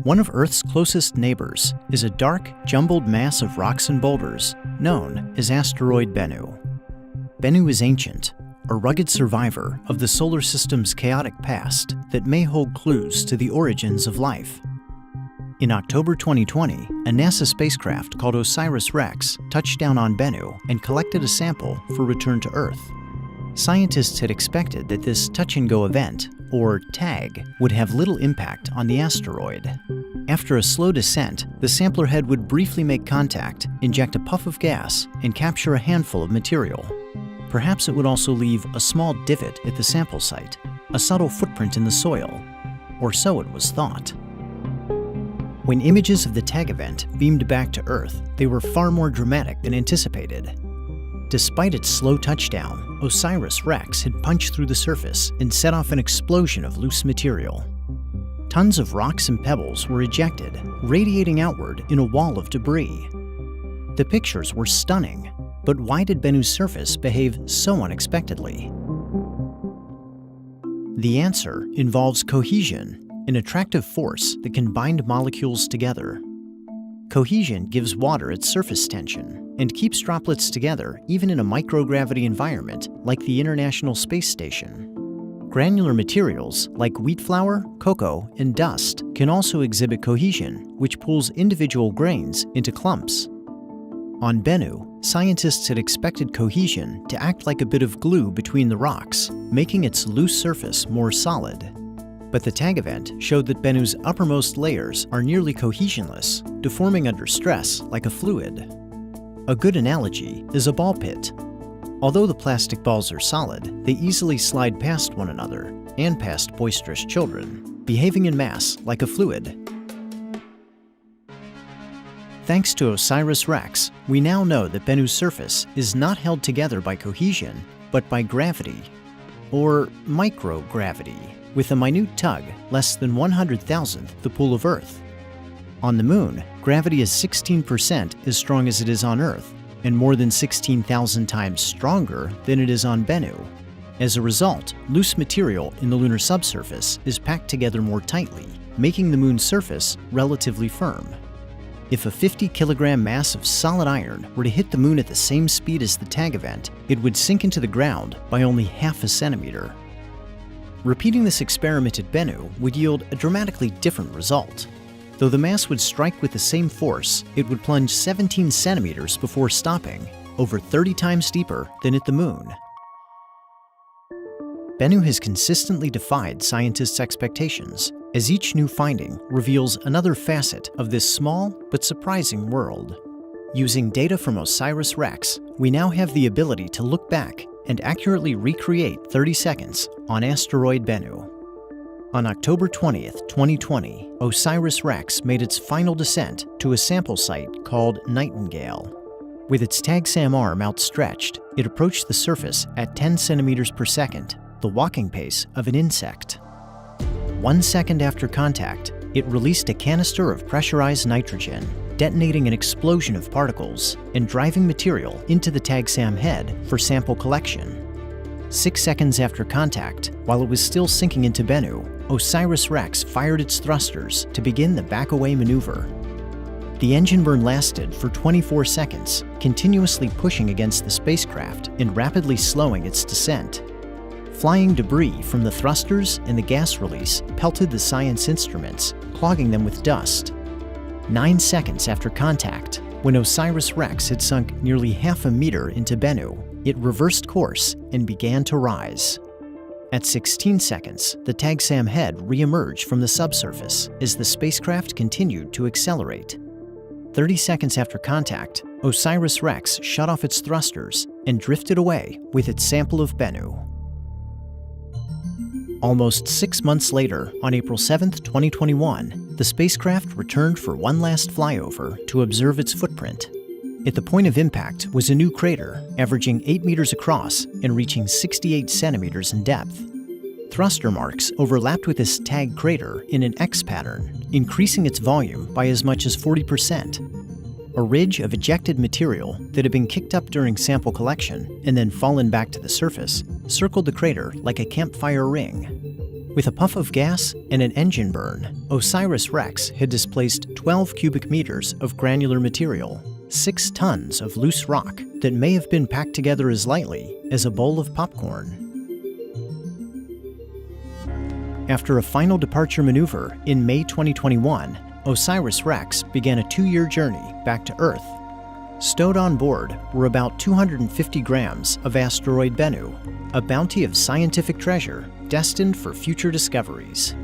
One of Earth's closest neighbors is a dark, jumbled mass of rocks and boulders known as Asteroid Bennu. Bennu is ancient, a rugged survivor of the solar system's chaotic past that may hold clues to the origins of life. In October 2020, a NASA spacecraft called OSIRIS-REx touched down on Bennu and collected a sample for return to Earth. Scientists had expected that this touch-and-go event, or TAG, would have little impact on the asteroid. After a slow descent, the sampler head would briefly make contact, inject a puff of gas, and capture a handful of material. Perhaps it would also leave a small divot at the sample site, a subtle footprint in the soil, or so it was thought. When images of the TAG event beamed back to Earth, they were far more dramatic than anticipated. Despite its slow touchdown, OSIRIS-REx had punched through the surface and set off an explosion of loose material. Tons of rocks and pebbles were ejected, radiating outward in a wall of debris. The pictures were stunning, but why did Bennu's surface behave so unexpectedly? The answer involves cohesion, an attractive force that can bind molecules together. Cohesion gives water its surface tension and keeps droplets together even in a microgravity environment like the International Space Station. Granular materials like wheat flour, cocoa, and dust can also exhibit cohesion, which pulls individual grains into clumps. On Bennu, scientists had expected cohesion to act like a bit of glue between the rocks, making its loose surface more solid. But the TAG event showed that Bennu's uppermost layers are nearly cohesionless, deforming under stress like a fluid. A good analogy is a ball pit. Although the plastic balls are solid, they easily slide past one another and past boisterous children, behaving in mass like a fluid. Thanks to OSIRIS-REx, we now know that Bennu's surface is not held together by cohesion, but by gravity, or microgravity, with a minute tug less than 100,000th the pull of Earth. On the Moon, gravity is 16% as strong as it is on Earth, and more than 16,000 times stronger than it is on Bennu. As a result, loose material in the lunar subsurface is packed together more tightly, making the Moon's surface relatively firm. If a 50-kilogram mass of solid iron were to hit the Moon at the same speed as the TAG event, it would sink into the ground by only half a centimeter. Repeating this experiment at Bennu would yield a dramatically different result. Though the mass would strike with the same force, it would plunge 17 centimeters before stopping, over 30 times deeper than at the Moon. Bennu has consistently defied scientists' expectations, as each new finding reveals another facet of this small but surprising world. Using data from OSIRIS-REx, we now have the ability to look back and accurately recreate 30 seconds on Asteroid Bennu. On October 20th, 2020, OSIRIS-REx made its final descent to a sample site called Nightingale. With its TAG-SAM arm outstretched, it approached the surface at 10 centimeters per second, the walking pace of an insect. 1 second after contact, it released a canister of pressurized nitrogen, detonating an explosion of particles and driving material into the TAG-SAM head for sample collection. 6 seconds after contact, while it was still sinking into Bennu, OSIRIS-REx fired its thrusters to begin the back-away maneuver. The engine burn lasted for 24 seconds, continuously pushing against the spacecraft and rapidly slowing its descent. Flying debris from the thrusters and the gas release pelted the science instruments, clogging them with dust. 9 seconds after contact, when OSIRIS-REx had sunk nearly half a meter into Bennu, it reversed course and began to rise. At 16 seconds, the TAG-SAM head re-emerged from the subsurface as the spacecraft continued to accelerate. 30 seconds after contact, OSIRIS-REx shut off its thrusters and drifted away with its sample of Bennu. Almost 6 months later, on April 7, 2021, the spacecraft returned for one last flyover to observe its footprint. At the point of impact was a new crater, averaging 8 meters across and reaching 68 centimeters in depth. Thruster marks overlapped with this TAG crater in an X pattern, increasing its volume by as much as 40%. A ridge of ejected material that had been kicked up during sample collection and then fallen back to the surface circled the crater like a campfire ring. With a puff of gas and an engine burn, OSIRIS-REx had displaced 12 cubic meters of granular material, 6 tons of loose rock that may have been packed together as lightly as a bowl of popcorn. After a final departure maneuver in May 2021, OSIRIS-REx began a 2-year journey back to Earth. Stowed on board were about 250 grams of asteroid Bennu, a bounty of scientific treasure destined for future discoveries.